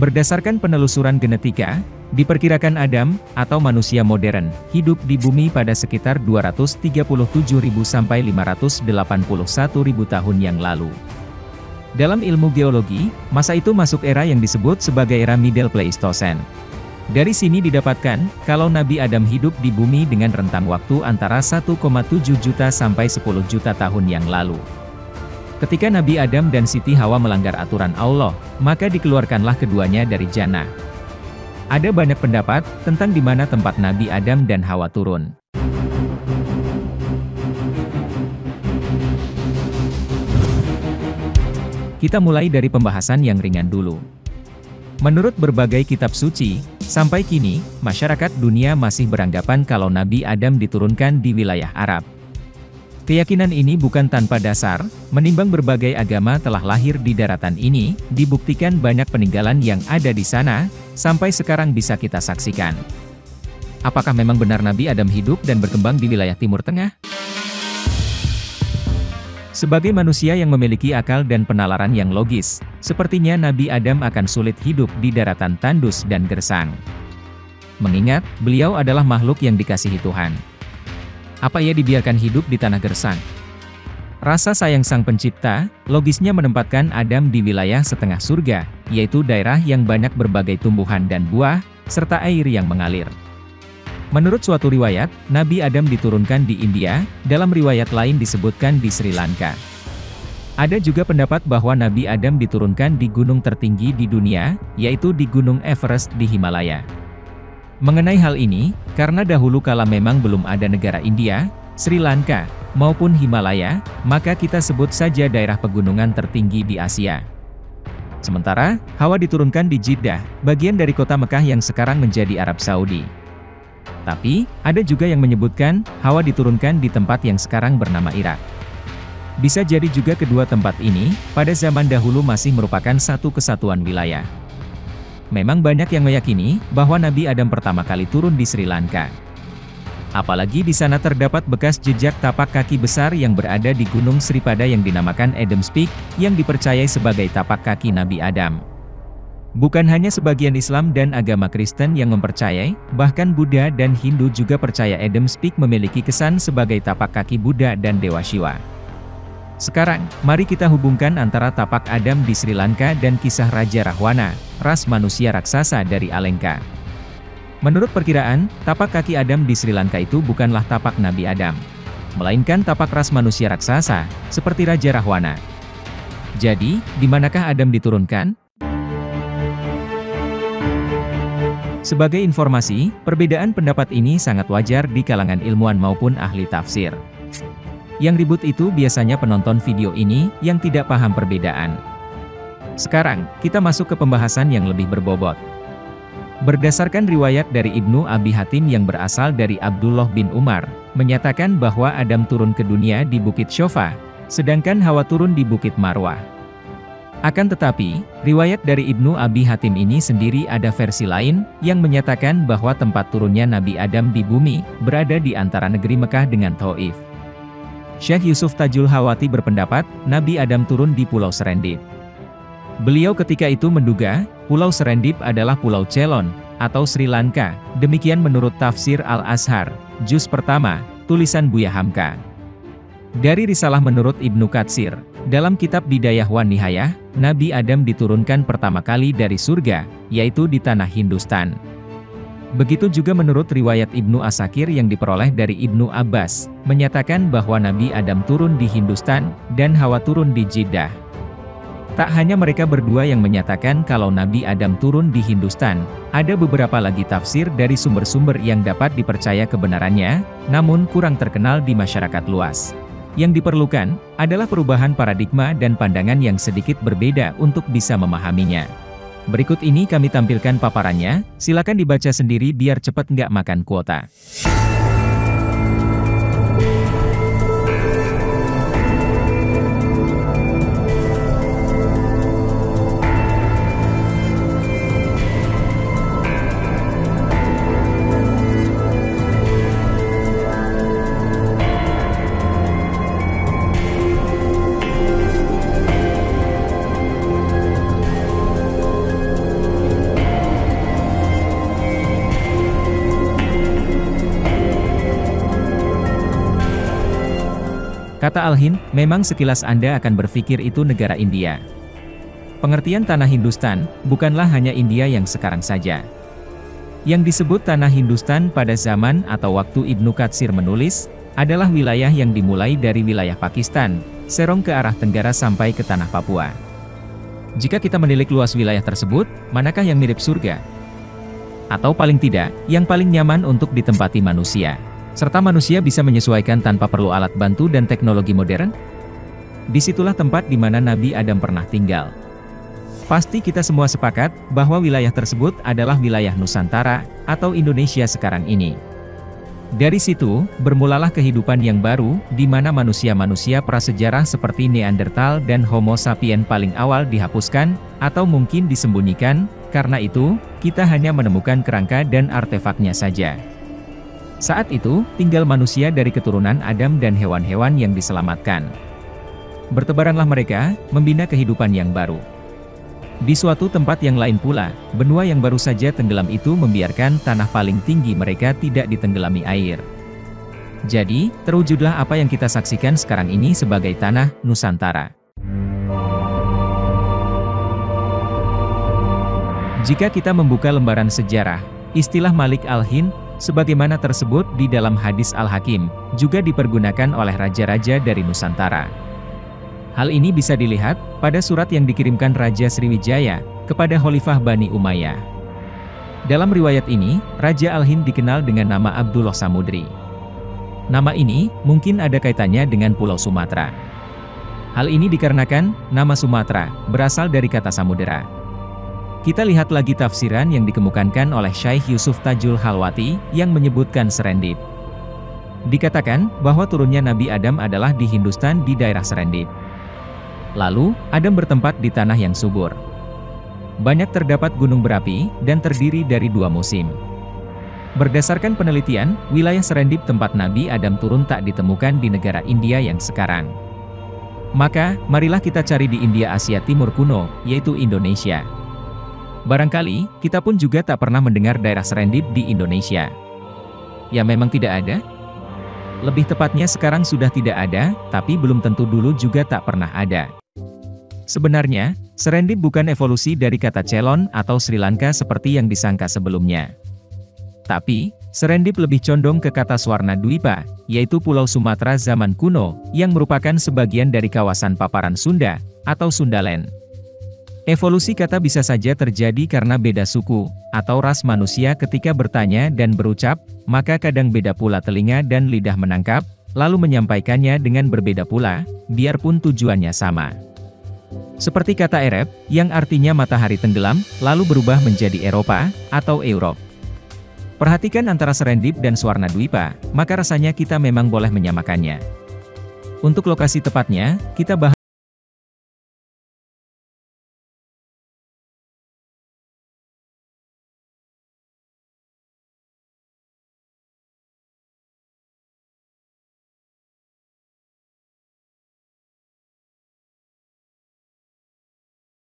Berdasarkan penelusuran genetika, diperkirakan Adam, atau manusia modern, hidup di bumi pada sekitar 237.000 sampai 581.000 tahun yang lalu. Dalam ilmu geologi, masa itu masuk era yang disebut sebagai era Middle Pleistocene. Dari sini didapatkan, kalau Nabi Adam hidup di bumi dengan rentang waktu antara 1,7 juta sampai 10 juta tahun yang lalu. Ketika Nabi Adam dan Siti Hawa melanggar aturan Allah, maka dikeluarkanlah keduanya dari jannah. Ada banyak pendapat tentang di mana tempat Nabi Adam dan Hawa turun. Kita mulai dari pembahasan yang ringan dulu. Menurut berbagai kitab suci, sampai kini, masyarakat dunia masih beranggapan kalau Nabi Adam diturunkan di wilayah Arab. Keyakinan ini bukan tanpa dasar, menimbang berbagai agama telah lahir di daratan ini, dibuktikan banyak peninggalan yang ada di sana, sampai sekarang bisa kita saksikan. Apakah memang benar Nabi Adam hidup dan berkembang di wilayah Timur Tengah? Sebagai manusia yang memiliki akal dan penalaran yang logis, sepertinya Nabi Adam akan sulit hidup di daratan tandus dan gersang. Mengingat, beliau adalah makhluk yang dikasihi Tuhan. Apa ia dibiarkan hidup di tanah gersang? Rasa sayang Sang Pencipta, logisnya menempatkan Adam di wilayah setengah surga, yaitu daerah yang banyak berbagai tumbuhan dan buah, serta air yang mengalir. Menurut suatu riwayat, Nabi Adam diturunkan di India, dalam riwayat lain disebutkan di Sri Lanka. Ada juga pendapat bahwa Nabi Adam diturunkan di gunung tertinggi di dunia, yaitu di Gunung Everest di Himalaya. Mengenai hal ini, karena dahulu kala memang belum ada negara India, Sri Lanka, maupun Himalaya, maka kita sebut saja daerah pegunungan tertinggi di Asia. Sementara, Hawa diturunkan di Jeddah, bagian dari kota Mekah yang sekarang menjadi Arab Saudi. Tapi, ada juga yang menyebutkan, Hawa diturunkan di tempat yang sekarang bernama Irak. Bisa jadi juga kedua tempat ini, pada zaman dahulu masih merupakan satu kesatuan wilayah. Memang banyak yang meyakini, bahwa Nabi Adam pertama kali turun di Sri Lanka. Apalagi di sana terdapat bekas jejak tapak kaki besar yang berada di Gunung Sripada yang dinamakan Adam's Peak, yang dipercayai sebagai tapak kaki Nabi Adam. Bukan hanya sebagian Islam dan agama Kristen yang mempercayai, bahkan Buddha dan Hindu juga percaya Adam's Peak memiliki kesan sebagai tapak kaki Buddha dan Dewa Shiva. Sekarang, mari kita hubungkan antara tapak Adam di Sri Lanka dan kisah Raja Rahwana, ras manusia raksasa dari Alengka. Menurut perkiraan, tapak kaki Adam di Sri Lanka itu bukanlah tapak Nabi Adam, melainkan tapak ras manusia raksasa, seperti Raja Rahwana. Jadi, di manakah Adam diturunkan? Sebagai informasi, perbedaan pendapat ini sangat wajar di kalangan ilmuwan maupun ahli tafsir. Yang ribut itu biasanya penonton video ini, yang tidak paham perbedaan. Sekarang, kita masuk ke pembahasan yang lebih berbobot. Berdasarkan riwayat dari Ibnu Abi Hatim yang berasal dari Abdullah bin Umar, menyatakan bahwa Adam turun ke dunia di Bukit Shofa, sedangkan Hawa turun di Bukit Marwah. Akan tetapi, riwayat dari Ibnu Abi Hatim ini sendiri ada versi lain, yang menyatakan bahwa tempat turunnya Nabi Adam di bumi, berada di antara negeri Mekah dengan Taif. Syekh Yusuf Tajul Hawati berpendapat, Nabi Adam turun di Pulau Serendip. Beliau ketika itu menduga, Pulau Serendip adalah Pulau Ceylon, atau Sri Lanka, demikian menurut tafsir Al-Azhar, juz pertama, tulisan Buya Hamka. Dari risalah menurut Ibnu Katsir, dalam kitab Bidayah wan Nihayah, Nabi Adam diturunkan pertama kali dari surga, yaitu di tanah Hindustan. Begitu juga menurut riwayat Ibnu Asakir yang diperoleh dari Ibnu Abbas, menyatakan bahwa Nabi Adam turun di Hindustan, dan Hawa turun di Jeddah. Tak hanya mereka berdua yang menyatakan kalau Nabi Adam turun di Hindustan, ada beberapa lagi tafsir dari sumber-sumber yang dapat dipercaya kebenarannya, namun kurang terkenal di masyarakat luas. Yang diperlukan, adalah perubahan paradigma dan pandangan yang sedikit berbeda untuk bisa memahaminya. Berikut ini kami tampilkan paparannya, silakan dibaca sendiri biar cepat nggak makan kuota. Kata Al-Hind, memang sekilas Anda akan berpikir itu negara India. Pengertian tanah Hindustan, bukanlah hanya India yang sekarang saja. Yang disebut tanah Hindustan pada zaman atau waktu Ibnu Katsir menulis, adalah wilayah yang dimulai dari wilayah Pakistan, serong ke arah tenggara sampai ke tanah Papua. Jika kita menilik luas wilayah tersebut, manakah yang mirip surga? Atau paling tidak, yang paling nyaman untuk ditempati manusia? Serta manusia bisa menyesuaikan tanpa perlu alat bantu dan teknologi modern? Disitulah tempat di mana Nabi Adam pernah tinggal. Pasti kita semua sepakat bahwa wilayah tersebut adalah wilayah Nusantara, atau Indonesia sekarang ini. Dari situ, bermulalah kehidupan yang baru, di mana manusia-manusia prasejarah seperti Neanderthal dan Homo sapien paling awal dihapuskan, atau mungkin disembunyikan. Karena itu, kita hanya menemukan kerangka dan artefaknya saja. Saat itu, tinggal manusia dari keturunan Adam dan hewan-hewan yang diselamatkan. Bertebaranlah mereka, membina kehidupan yang baru. Di suatu tempat yang lain pula, benua yang baru saja tenggelam itu membiarkan tanah paling tinggi mereka tidak ditenggelami air. Jadi, terwujudlah apa yang kita saksikan sekarang ini sebagai tanah Nusantara. Jika kita membuka lembaran sejarah, istilah Malik Al-Hind, sebagaimana tersebut di dalam hadis Al-Hakim, juga dipergunakan oleh raja-raja dari Nusantara. Hal ini bisa dilihat pada surat yang dikirimkan Raja Sriwijaya kepada Khalifah Bani Umayyah. Dalam riwayat ini, Raja Al-Hind dikenal dengan nama Abdullah Samudri. Nama ini mungkin ada kaitannya dengan Pulau Sumatera. Hal ini dikarenakan nama Sumatera berasal dari kata samudera. Kita lihat lagi tafsiran yang dikemukakan oleh Syekh Yusuf Tajul Halwati yang menyebutkan Serendip. Dikatakan bahwa turunnya Nabi Adam adalah di Hindustan di daerah Serendip. Lalu, Adam bertempat di tanah yang subur. Banyak terdapat gunung berapi, dan terdiri dari 2 musim. Berdasarkan penelitian, wilayah Serendip tempat Nabi Adam turun tak ditemukan di negara India yang sekarang. Maka, marilah kita cari di India Asia Timur kuno, yaitu Indonesia. Barangkali, kita pun juga tak pernah mendengar daerah Serendip di Indonesia. Ya memang tidak ada? Lebih tepatnya sekarang sudah tidak ada, tapi belum tentu dulu juga tak pernah ada. Sebenarnya, Serendip bukan evolusi dari kata Ceylon atau Sri Lanka seperti yang disangka sebelumnya. Tapi, Serendip lebih condong ke kata Swarna Dwipa, yaitu Pulau Sumatera zaman kuno, yang merupakan sebagian dari kawasan paparan Sunda, atau Sundaland. Evolusi kata bisa saja terjadi karena beda suku, atau ras manusia ketika bertanya dan berucap, maka kadang beda pula telinga dan lidah menangkap, lalu menyampaikannya dengan berbeda pula, biarpun tujuannya sama. Seperti kata Arab, yang artinya matahari tenggelam, lalu berubah menjadi Eropa, atau Europe. Perhatikan antara Serendip dan Swarna Dwipa, maka rasanya kita memang boleh menyamakannya. Untuk lokasi tepatnya, kita bahas